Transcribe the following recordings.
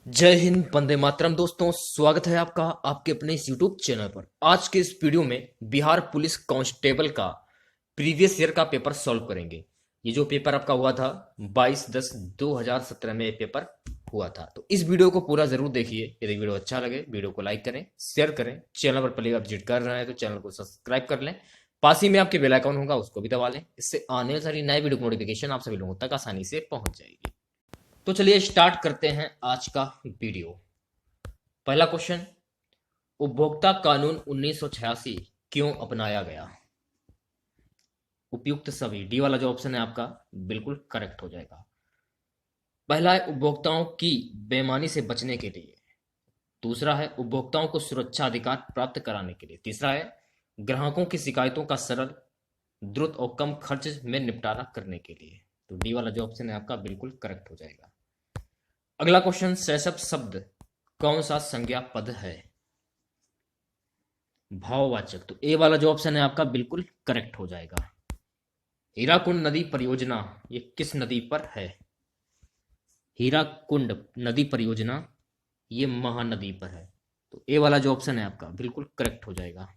जय हिंद, वंदे मातरम। दोस्तों, स्वागत है आपका आपके अपने इस यूट्यूब चैनल पर। आज के इस वीडियो में बिहार पुलिस कांस्टेबल का प्रीवियस ईयर का पेपर सॉल्व करेंगे। ये जो पेपर आपका हुआ था 22/10/2017 में ये पेपर हुआ था। तो इस वीडियो को पूरा जरूर देखिए। यदि वीडियो अच्छा लगे वीडियो को लाइक करें, शेयर करें। चैनल पर पहले आप विजिट कर रहे हैं तो चैनल को सब्सक्राइब कर लें। पास ही में आपके बेल आइकन होगा, उसको भी दबा लें। इससे आने वाली नए वीडियो की नोटिफिकेशन आप सभी लोगों तक आसानी से पहुंच जाएगी। तो चलिए स्टार्ट करते हैं आज का वीडियो। पहला क्वेश्चन, उपभोक्ता कानून 1986 क्यों अपनाया गया? उपयुक्त सभी, डी वाला जो ऑप्शन है आपका बिल्कुल करेक्ट हो जाएगा। पहला है उपभोक्ताओं की बेईमानी से बचने के लिए। दूसरा है उपभोक्ताओं को सुरक्षा अधिकार प्राप्त कराने के लिए। तीसरा है ग्राहकों की शिकायतों का सरल, द्रुत और कम खर्च में निपटारा करने के लिए। तो डी वाला जो ऑप्शन है आपका बिल्कुल करेक्ट हो जाएगा। अगला क्वेश्चन, शैशव शब्द कौन सा संज्ञा पद है? भाववाचक। तो ए वाला जो ऑप्शन है आपका बिल्कुल करेक्ट हो जाएगा। हीराकुंड नदी परियोजना ये किस नदी पर है? हीराकुंड नदी परियोजना ये महानदी पर है। तो ए वाला जो ऑप्शन है आपका बिल्कुल करेक्ट हो जाएगा।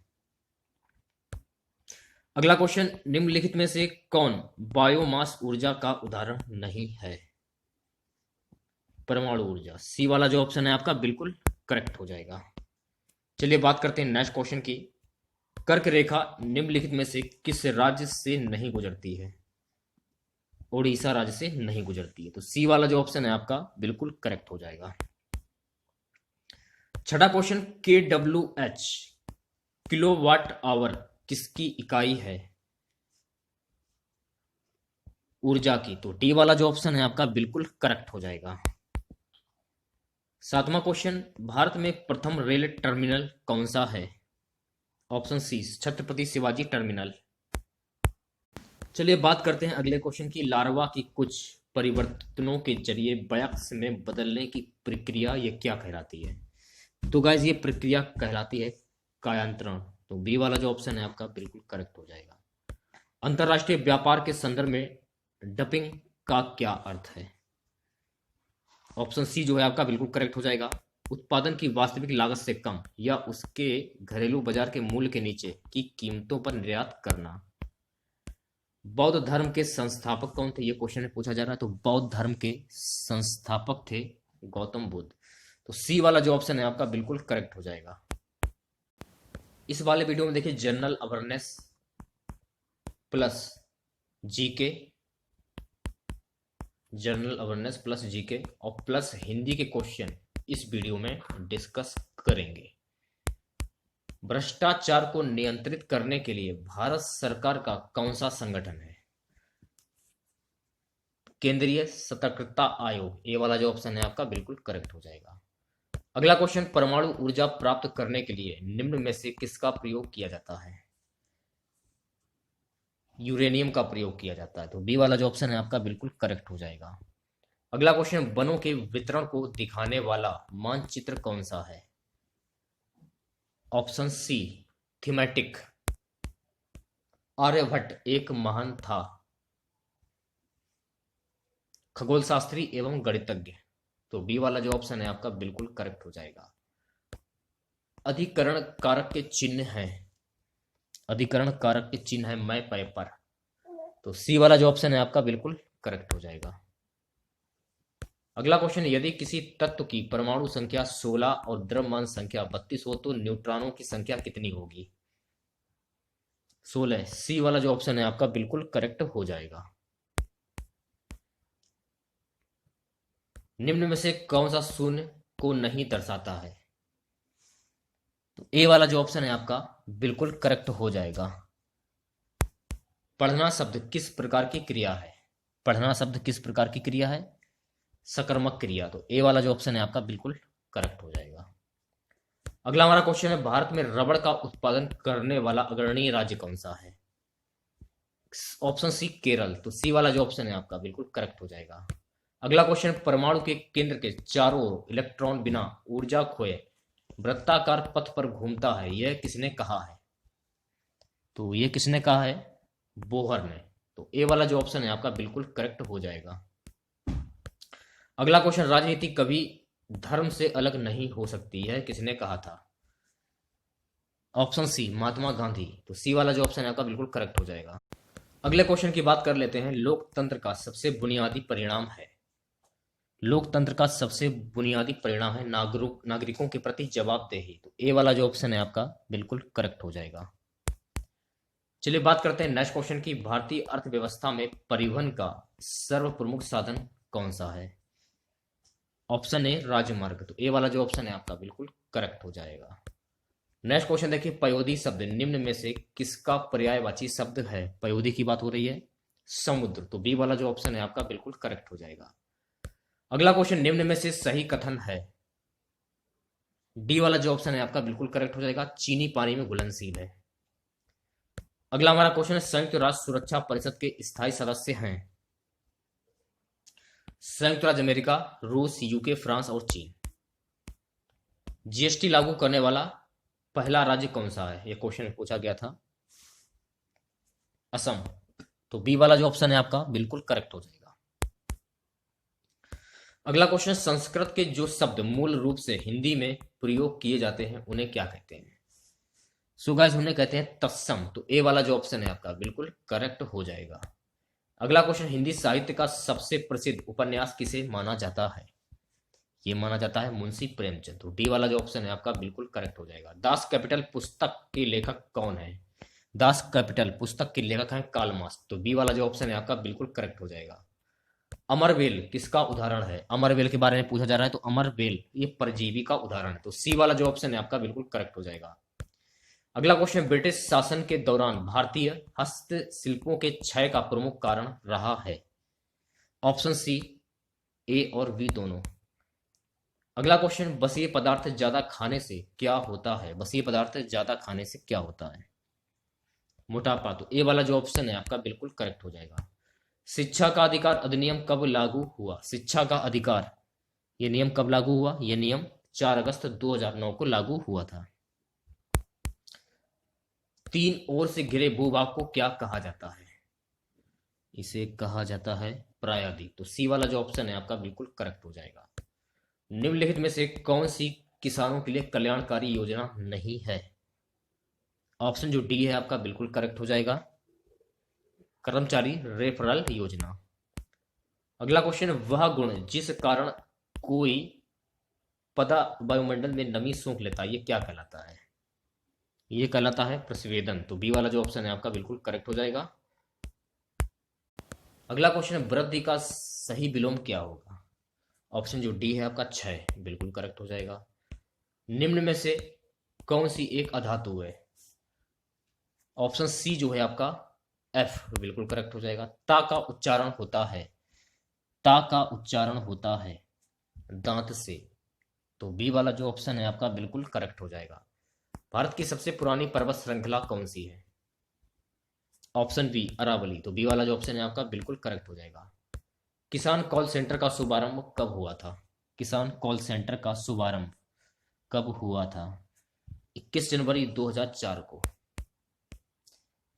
अगला क्वेश्चन, निम्नलिखित में से कौन बायोमास ऊर्जा का उदाहरण नहीं है? परमाणु ऊर्जा। सी वाला जो ऑप्शन है आपका बिल्कुल करेक्ट हो जाएगा। चलिए बात करते हैं नेक्स्ट क्वेश्चन की। कर्क रेखा निम्नलिखित में से किस राज्य से नहीं गुजरती है? ओडिशा राज्य से नहीं गुजरती है। तो सी वाला जो ऑप्शन है आपका बिल्कुल करेक्ट हो जाएगा। छठा क्वेश्चन, के डब्ल्यू एच किलोवाट आवर किसकी इकाई है ऊर्जा की? तो डी वाला जो ऑप्शन है आपका बिल्कुल करेक्ट हो जाएगा। सातवां क्वेश्चन, भारत में प्रथम रेल टर्मिनल कौन सा है? Option C Chhatrapati Shivaji terminal. चलिए बात करते हैं अगले क्वेश्चन की। लार्वा की कुछ परिवर्तनों के जरिए वयस्क में बदलने की प्रक्रिया ये क्या कहलाती है? तो गाइज ये प्रक्रिया कहलाती है कायांतरण। तो बी वाला जो ऑप्शन है आपका बिल्कुल करेक्ट हो जाएगा। अंतरराष्ट्रीय व्यापार के संदर्भ में डंपिंग का क्या अर्थ है? ऑप्शन सी जो है आपका बिल्कुल करेक्ट हो जाएगा। उत्पादन की वास्तविक लागत से कम या उसके घरेलू बाजार के मूल्य के नीचे की कीमतों पर निर्यात करना। बौद्ध धर्म के संस्थापक कौन थे? ये क्वेश्चन पूछा जा रहा है। तो बौद्ध धर्म के संस्थापक थे गौतम बुद्ध। तो सी वाला जो ऑप्शन है आपका बिल्कुल करेक्ट हो जाएगा। इस वाले वीडियो में देखिए general awareness plus GK, general awareness plus GK और प्लस हिंदी के क्वेश्चन इस वीडियो में डिस्कस करेंगे। भ्रष्टाचार को नियंत्रित करने के लिए भारत सरकार का कौन सा संगठन है? केंद्रीय सतर्कता आयोग। ये वाला जो ऑप्शन है आपका बिल्कुल करेक्ट हो जाएगा। अगला क्वेश्चन, परमाणु ऊर्जा प्राप्त करने के लिए निम्न में से किसका प्रयोग किया जाता है? यूरेनियम का प्रयोग किया जाता है। तो बी वाला जो ऑप्शन है आपका बिल्कुल करेक्ट हो जाएगा। अगला क्वेश्चन, वनों के वितरण को दिखाने वाला मानचित्र कौन सा है? ऑप्शन सी थीमेटिक। आर्यभट्ट एक महान था खगोल शास्त्री एवं गणितज्ञ। तो बी वाला जो ऑप्शन है आपका बिल्कुल करेक्ट हो जाएगा। अधिकरण कारक के चिन्ह है, अधिकरण कारक के चिन्ह है मैं पै पर। तो सी वाला जो ऑप्शन है आपका बिल्कुल करेक्ट हो जाएगा। अगला क्वेश्चन, यदि किसी तत्व की परमाणु संख्या 16 और द्रव्यमान संख्या 32 हो तो न्यूट्रॉनों की संख्या कितनी होगी? 16। सी वाला जो ऑप्शन है आपका बिल्कुल करेक्ट हो जाएगा। निम्न में से कौन सा शून्य को नहीं दर्शाता है? तो ए वाला जो ऑप्शन है आपका बिल्कुल करेक्ट हो जाएगा। पढ़ना शब्द किस प्रकार की क्रिया है? पढ़ना शब्द किस प्रकार की क्रिया है? सकर्मक क्रिया। तो ए वाला जो ऑप्शन है आपका बिल्कुल करेक्ट हो जाएगा। अगला हमारा क्वेश्चन है, भारत में रबड़ का उत्पादन करने वाला अग्रणी राज्य कौन सा है? Option C Kerala. तो सी वाला जो ऑप्शन है आपका बिल्कुल करेक्ट हो जाएगा। अगला क्वेश्चन, परमाणु के केंद्र के चारों ओर इलेक्ट्रॉन बिना ऊर्जा खोए वृत्ताकार पथ पर घूमता है, यह किसने कहा है? तो ये किसने कहा है? बोहर ने। तो ए वाला जो ऑप्शन है आपका बिल्कुल करेक्ट हो जाएगा। अगला क्वेश्चन, राजनीति कभी धर्म से अलग नहीं हो सकती है, किसने कहा था? Option C, Mahatma Gandhi. तो सी वाला जो ऑप्शन है आपका बिल्कुल करेक्ट हो जाएगा। अगले क्वेश्चन की बात कर लेते हैं। लोकतंत्र का सबसे बुनियादी परिणाम है, लोकतंत्र का सबसे बुनियादी परिणाम है नागरिकों के प्रति जवाबदेही। तो ए वाला जो ऑप्शन है आपका बिल्कुल करेक्ट हो जाएगा। चलिए बात करते हैं नेक्स्ट क्वेश्चन की। भारतीय अर्थव्यवस्था में परिवहन का सर्व प्रमुख साधन कौन सा है? ऑप्शन ए, राजमार्ग। तो ए वाला जो ऑप्शन है आपका बिल्कुल करेक्ट हो जाएगा। नेक्स्ट क्वेश्चन देखिए, पयोधी शब्द निम्न में से किसका पर्यायवाची शब्द है? पयोधी की बात हो रही है, समुद्र। तो बी वाला जो ऑप्शन है आपका बिल्कुल करेक्ट हो जाएगा। अगला क्वेश्चन, निम्न में से सही कथन है? डी वाला जो ऑप्शन है आपका बिल्कुल करेक्ट हो जाएगा, चीनी पानी में घुलनशील है। अगला हमारा क्वेश्चन है, संयुक्त राष्ट्र सुरक्षा परिषद के स्थायी सदस्य हैं? संयुक्त राज्य अमेरिका, रूस, यूके, फ्रांस और चीन। जीएसटी लागू करने वाला पहला राज्य कौन सा है? यह क्वेश्चन पूछा गया था। असम। तो बी वाला जो ऑप्शन है आपका बिल्कुल करेक्ट हो जाएगा। अगला क्वेश्चन, संस्कृत के जो शब्द मूल रूप से हिंदी में प्रयोग किए जाते हैं उन्हें क्या कहते हैं? सो गाइस, उन्हें कहते हैं तत्सम। तो ए वाला जो ऑप्शन है आपका बिल्कुल करेक्ट हो जाएगा। अगला क्वेश्चन, हिंदी साहित्य का सबसे प्रसिद्ध उपन्यास किसे माना जाता है? ये माना जाता है मुंशी प्रेमचंद। तो डी वाला जो ऑप्शन है आपका बिल्कुल करेक्ट हो जाएगा। दास कैपिटल पुस्तक के लेखक कौन है? दास कैपिटल पुस्तक के लेखक हैं कार्ल मार्क्स। तो बी वाला जो ऑप्शन है आपका बिल्कुल करेक्ट हो जाएगा। अमरवेल किसका उदाहरण है? अमरवेल के बारे में पूछा जा रहा है, तो अमरवेल ये परजीवी का उदाहरण है। तो सी वाला जो ऑप्शन है आपका बिल्कुल करेक्ट हो जाएगा। अगला क्वेश्चन, ब्रिटिश शासन के दौरान भारतीय हस्तशिल्पों के क्षय का प्रमुख कारण रहा है? ऑप्शन सी, ए और बी दोनों। अगला क्वेश्चन, बसीय पदार्थ ज्यादा खाने से क्या होता है? बसीय पदार्थ ज्यादा खाने से क्या होता है? मोटापा। तो ए वाला जो ऑप्शन है आपका बिल्कुल करेक्ट हो जाएगा। शिक्षा का अधिकार अधिनियम कब लागू हुआ? शिक्षा का अधिकार ये नियम कब लागू हुआ? यह नियम 4 अगस्त 2009 को लागू हुआ था। तीन ओर से घिरे भूभाग को क्या कहा जाता है? इसे कहा जाता है प्रायद्वीप। तो सी वाला जो ऑप्शन है आपका बिल्कुल करेक्ट हो जाएगा। निम्नलिखित में से कौन सी किसानों के लिए कल्याणकारी योजना नहीं है? ऑप्शन जो डी है आपका बिल्कुल करेक्ट हो जाएगा, कर्मचारी रेफरल योजना। अगला क्वेश्चन, वह गुण जिस कारण कोई पौधा वायुमंडल में नमी सोख लेता है, ये क्या कहलाता है? ये कहलाता है प्रस्वेदन। तो बी वाला जो ऑप्शन है आपका बिल्कुल करेक्ट हो जाएगा। अगला क्वेश्चन, वृद्धि का सही विलोम क्या होगा? ऑप्शन जो डी है आपका क्षय, बिल्कुल करेक्ट हो जाएगा। निम्न में से कौन सी एक अधातु है? ऑप्शन सी जो है आपका एफ, बिल्कुल करेक्ट हो जाएगा। ता का उच्चारण होता है, ता का उच्चारण होता है दांत से। तो बी वाला जो ऑप्शन है आपका बिल्कुल करेक्ट हो जाएगा। भारत की सबसे पुरानी पर्वत श्रृंखला कौन सी है? Option B, Aravali. तो बी वाला जो ऑप्शन है आपका बिल्कुल करेक्ट हो जाएगा। किसान कॉल सेंटर का शुभारंभ कब हुआ था? किसान कॉल सेंटर का शुभारंभ कब हुआ था? 21 जनवरी 2004 को।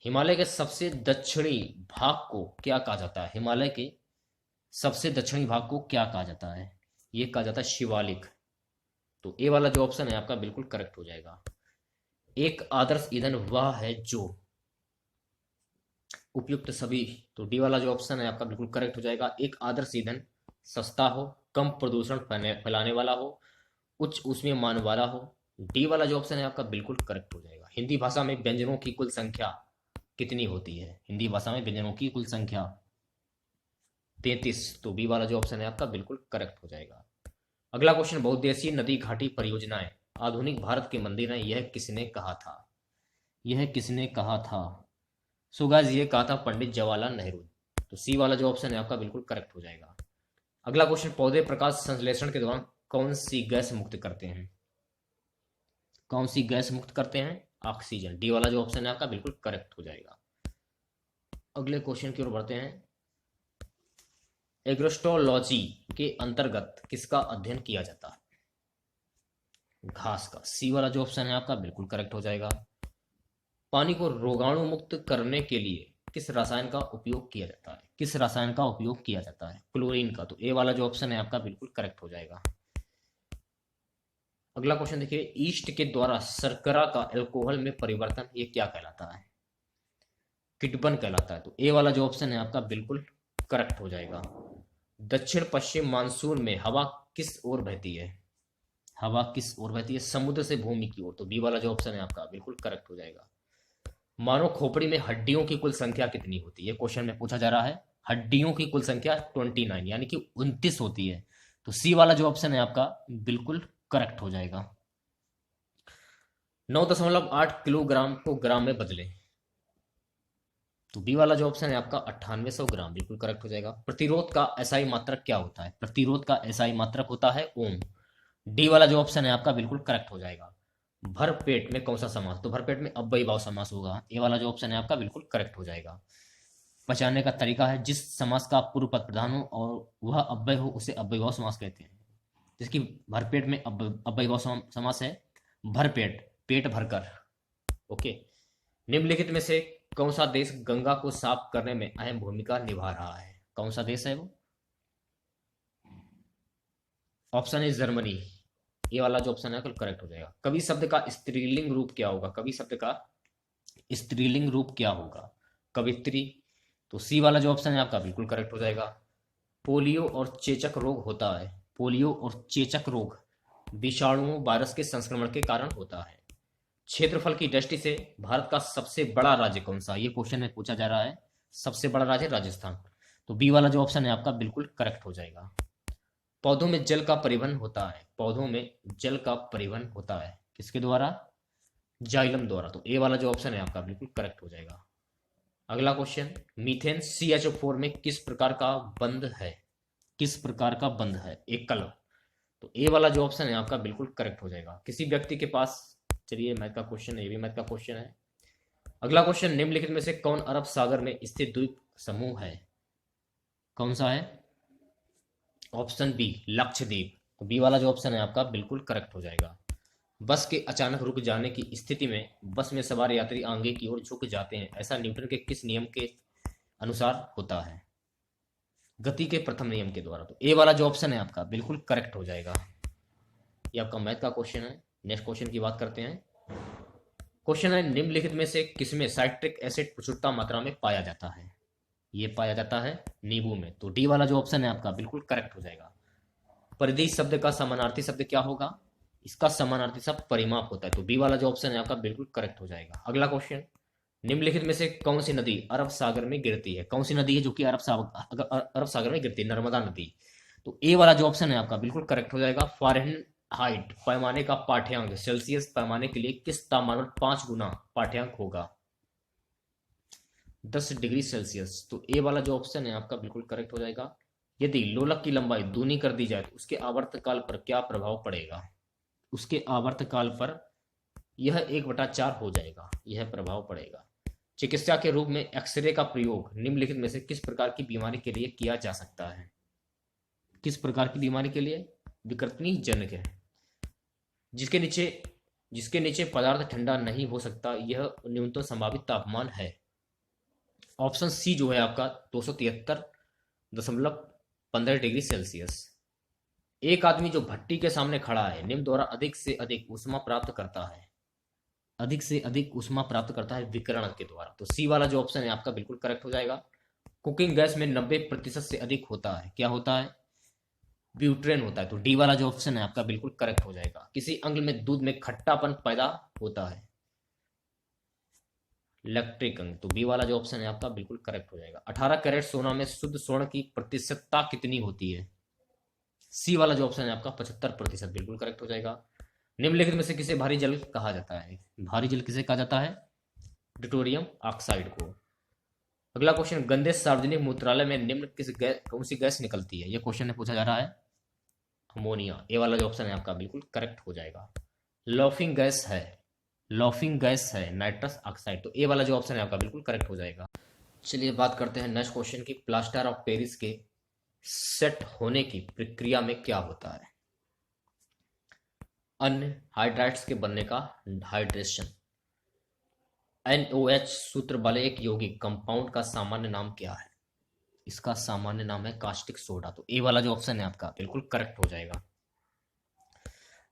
हिमालय के सबसे दक्षिणी भाग को क्या कहा जाता है? हिमालय के सबसे दक्षिणी भाग को क्या कहा जाता है? यह कहा जाता है शिवालिक। तो ए वाला जो ऑप्शन है आपका बिल्कुल करेक्ट हो जाएगा। एक आदर्श ईंधन वह है जो उपयुक्त सभी। तो डी वाला जो ऑप्शन है आपका बिल्कुल करेक्ट हो जाएगा। एक आदर्श ईंधन सस्ता हो, कम प्रदूषण फैलाने वाला हो, उच्च ऊष्मीय मान वाला हो। डी वाला जो ऑप्शन है आपका बिल्कुल करेक्ट हो जाएगा। हिंदी भाषा में व्यंजनों की कुल संख्या कितनी होती है? हिंदी भाषा में व्यंजनों की कुल संख्या 33। तो बी वाला जो ऑप्शन है आपका बिल्कुल करेक्ट हो जाएगा। अगला क्वेश्चन, बहुउद्देशीय नदी घाटी परियोजनाएं आधुनिक भारत के मंदिर हैं, यह किसने कहा था? यह किसने कहा था? सो गाइस, ये कहा था पंडित जवाहरलाल नेहरू। तो सी वाला जो ऑप्शन है आपका बिल्कुल करेक्ट हो जाएगा। अगला क्वेश्चन, पौधे प्रकाश संश्लेषण के दौरान कौन सी गैस मुक्त करते हैं? कौन सी गैस मुक्त करते हैं? ऑक्सीजन। डी वाला जो ऑप्शन है आपका बिल्कुल करेक्ट हो जाएगा। अगले क्वेश्चन की ओर बढ़ते हैं। एग्रोस्टोलॉजी के अंतर्गत किसका अध्ययन किया जाता है? घास का। सी वाला जो ऑप्शन है आपका बिल्कुल करेक्ट हो जाएगा। पानी को रोगाणु मुक्त करने के लिए किस रसायन का उपयोग किया जाता है? किस रसायन का उपयोग किया जाता है? क्लोरीन का। तो ए वाला जो ऑप्शन है आपका बिल्कुल करेक्ट हो जाएगा। अगला क्वेश्चन देखिए, ईस्ट के द्वारा शर्करा का अल्कोहल में परिवर्तन ये क्या कहलाता है? किटबन कहलाता है। तो ए वाला जो ऑप्शन है आपका बिल्कुल करेक्ट हो जाएगा। दक्षिण पश्चिम मानसून में हवा किस ओर बहती है? हवा किस ओर बहती है? समुद्र से भूमि की ओर। तो बी वाला जो ऑप्शन है आपका बिल्कुल करेक्ट हो जाएगा। मानव खोपड़ी में हड्डियों की कुल संख्या कितनी होती है? क्वेश्चन में पूछा जा रहा है। हड्डियों की कुल संख्या 29 यानी कि 29 होती है। तो सी वाला जो ऑप्शन है आपका बिल्कुल करेक्ट हो जाएगा। 9.8 किलोग्राम को ग्राम में बदले। तो बी वाला जो ऑप्शन है आपका 9800 ग्राम बिल्कुल करेक्ट हो जाएगा। प्रतिरोध का एसआई मात्रक क्या होता है? प्रतिरोध का एसआई मात्रक होता है ओम। डी वाला जो ऑप्शन है आपका बिल्कुल करेक्ट हो जाएगा। भर पेट में कौन सा समास? तो भर पेट में अव्ययी भाव समास होगा। ए वाला जो ऑप्शन है आपका बिल्कुल करेक्ट हो जाएगा। पहचानने का तरीका है, जिस समास का पूर्व पद प्रधान हो और वह अव्यय हो उसे अव्ययी भाव समास कहते हैं। जिसकी भरपेट में अव्ययी भाव समास है भरपेट, पेट भरकर। ओके। निम्नलिखित में से कौन सा देश गंगा को साफ करने में अहम भूमिका निभा रहा है? कौन सा देश है वो? ऑप्शन है जर्मनी। ये वाला जो ऑप्शन है करेक्ट हो जाएगा। कवि शब्द का स्त्रीलिंग रूप क्या होगा? कवि शब्द का स्त्रीलिंग रूप क्या होगा? कवित्री। तो सी वाला जो ऑप्शन है आपका बिल्कुल करेक्ट हो जाएगा। पोलियो और चेचक रोग होता है। पोलियो और चेचक रोग विषाणुओं वायरस के संक्रमण के कारण होता है। क्षेत्रफल की दृष्टि से भारत का सबसे बड़ा राज्य कौन सा? ये क्वेश्चन में पूछा जा रहा है। सबसे बड़ा राज्य राजस्थान। तो बी वाला जो ऑप्शन है आपका बिल्कुल करेक्ट हो जाएगा। पौधों में जल का परिवहन होता है। पौधों में जल का परिवहन होता है किसके द्वारा? जाइलम द्वारा। तो ए वाला जो ऑप्शन है आपका बिल्कुल करेक्ट हो जाएगा। अगला क्वेश्चन, मीथेन CH4 में किस प्रकार का बंध है? किस प्रकार का बंध है? एकल। तो ए वाला जो ऑप्शन है आपका बिल्कुल करेक्ट हो जाएगा। किसी व्यक्ति के पास, चलिए मैथ का क्वेश्चन है, ये भी मैथ का क्वेश्चन है। अगला क्वेश्चन, निम्नलिखित में से कौन अरब सागर में स्थित द्वीप समूह है? कौन सा है? Option B Lakshadweep. तो बी वाला जो ऑप्शन है आपका बिल्कुल करेक्ट हो जाएगा। बस के अचानक रुक जाने की स्थिति में बस में सवार यात्री आगे की ओर झुक जाते हैं, ऐसा न्यूटन के किस नियम के अनुसार होता है? गति के प्रथम नियम के द्वारा। तो ए वाला जो ऑप्शन है आपका बिल्कुल करेक्ट हो जाएगा। ये आपका मैथ का क्वेश्चन है। नेक्स्ट क्वेश्चन की बात करते हैं। क्वेश्चन है, निम्नलिखित में से किसमें साइट्रिक एसिड प्रचुरता मात्रा में पाया जाता है? ये पाया जाता है नींबू में। तो डी वाला जो ऑप्शन है आपका बिल्कुल करेक्ट हो जाएगा। परिधि शब्द का समानार्थी शब्द क्या होगा? इसका समानार्थी शब्द परिमाप होता है। तो बी वाला जो ऑप्शन है आपका बिल्कुल करेक्ट हो जाएगा। अगला क्वेश्चन, निम्नलिखित में से कौन सी नदी अरब सागर में गिरती है? कौन सी नदी है जो कि अरब सागर में गिरती है? नर्मदा नदी। तो ए वाला जो ऑप्शन है आपका बिल्कुल करेक्ट हो जाएगा। फ़ारेनहाइट पैमाने का पाठ्यांक सेल्सियस पैमाने के लिए किस तापमान पर 5 गुना पाठ्यांक होगा? 10 डिग्री सेल्सियस। तो ए वाला जो ऑप्शन है आपका बिल्कुल करेक्ट हो जाएगा। यदि लोलक की लंबाई दूनी कर दी जाए तो उसके आवर्तकाल पर क्या प्रभाव पड़ेगा? उसके आवर्तकाल पर यह 1/4 हो जाएगा, यह प्रभाव पड़ेगा। चिकित्सा के रूप में एक्सरे का प्रयोग निम्नलिखित में से किस प्रकार की बीमारी के लिए किया जा सकता है? किस प्रकार की बीमारी के लिए? विकृतनी जनक है। जिसके नीचे पदार्थ ठंडा नहीं हो सकता, यह न्यूनतम संभावित तापमान है। ऑप्शन सी जो है आपका 273.15 डिग्री सेल्सियस। एक आदमी जो भट्टी के सामने खड़ा है निम्न द्वारा अधिक से अधिक ऊष्मा प्राप्त करता है। अधिक से अधिक ऊष्मा प्राप्त करता है विकिरण के द्वारा। तो सी वाला जो ऑप्शन है आपका बिल्कुल करेक्ट हो जाएगा। कुकिंग गैस में 90% से अधिक होता है, क्या होता है? ब्यूटेन होता है। तो डी वाला जो ऑप्शन है आपका बिल्कुल करेक्ट हो जाएगा। किसी अंग में दूध में खट्टापन पैदा होता है, लैक्टिक अंग। तो बी वाला जो ऑप्शन है आपका बिल्कुल करेक्ट हो जाएगा। 18 कैरेट सोना में शुद्ध स्वर्ण की प्रतिशतता कितनी होती है? सी वाला जो ऑप्शन है आपका 75% बिल्कुल करेक्ट हो जाएगा। निम्नलिखित में से किसे भारी जल कहा जाता है? भारी जल किसे कहा जाता है? डिटोरियम ऑक्साइड को। अगला क्वेश्चन, गंदे सार्वजनिक मूत्रालय में निम्न कौन सी गैस निकलती है? यह क्वेश्चन में पूछा जा रहा है। अमोनिया। ए वाला जो ऑप्शन है आपका बिल्कुल करेक्ट हो जाएगा। लॉफिंग गैस है, लॉफिंग गैस है नाइट्रस ऑक्साइड। तो ए वाला जो ऑप्शन है आपका बिल्कुल करेक्ट हो जाएगा। चलिए बात करते हैं नेक्स्ट क्वेश्चन की। प्लास्टर ऑफ पेरिस के सेट होने की प्रक्रिया में क्या होता है? अन्य हाइड्राइड्स के बनने का हाइड्रेशन। NOH सूत्र वाले एक यौगिक कंपाउंड का सामान्य नाम क्या है? इसका सामान्य नाम है कास्टिक सोडा। तो ए वाला जो ऑप्शन है आपका बिल्कुल करेक्ट हो जाएगा।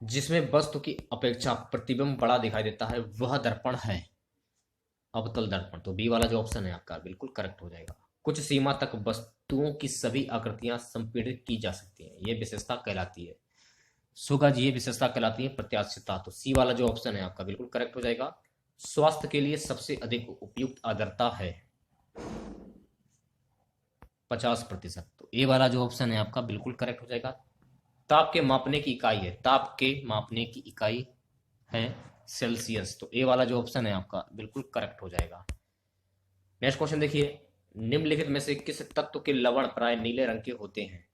जिसमें वस्तु की अपेक्षा प्रतिबिंब बड़ा दिखाई देता है वह दर्पण है अवतल दर्पण। तो बी वाला जो ऑप्शन है आपका बिल्कुल करेक्ट हो जाएगा। कुछ सीमा तक वस्तुओं की सभी आकृतियां संपीड़ित की जा सकती हैं, ये विशेषता कहलाती है। सुगा जी, ये विशेषता कहलाती है प्रत्याशितता। तो सी वाला जो ऑप्शन है आपका बिल्कुल करेक्ट हो जाएगा। स्वास्थ्य के लिए सबसे अधिक उपयुक्त आर्द्रता है 50%। तो ए वाला जो ऑप्शन है आपका बिल्कुल करेक्ट हो जाएगा। ताप के मापने की इकाई है, ताप के मापने की इकाई है सेल्सियस। तो ए वाला जो ऑप्शन है आपका बिल्कुल करेक्ट हो जाएगा। नेक्स्ट क्वेश्चन देखिए, निम्नलिखित में से किस तत्व के लवण प्राय नीले रंग के होते हैं?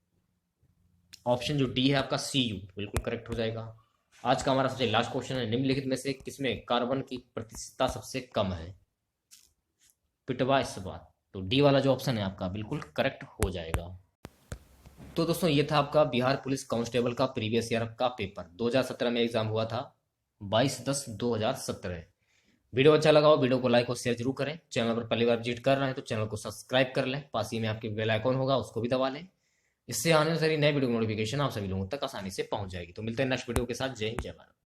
ऑप्शन जो डी है आपका Cu बिल्कुल करेक्ट हो जाएगा। आज का हमारा सबसे लास्ट क्वेश्चन है, निम्नलिखित में से किसमें कार्बन की प्रतिशतता सबसे कम है? पिटवा इस्पात। तो डी वाला जो ऑप्शन है आपका बिल्कुल करेक्ट हो जाएगा। तो दोस्तों ये था आपका बिहार पुलिस कांस्टेबल का प्रीवियस ईयर का पेपर। 2017 में एग्जाम हुआ था 22/10/2017। वीडियो अच्छा लगा हो वीडियो को लाइक और शेयर जरूर करें। चैनल पर पहली बार विजिट कर रहे हैं तो चैनल को सब्सक्राइब कर लें, पास ही में आपके बेल आइकॉन होगा उसको भी दबा लें। इससे आने वाली नई वीडियो नोटिफिकेशन आप सभी लोगों तक आसानी से पहुंच जाएगी। तो मिलते हैं नेक्स्ट वीडियो के साथ। जय हिंद, जय भारत।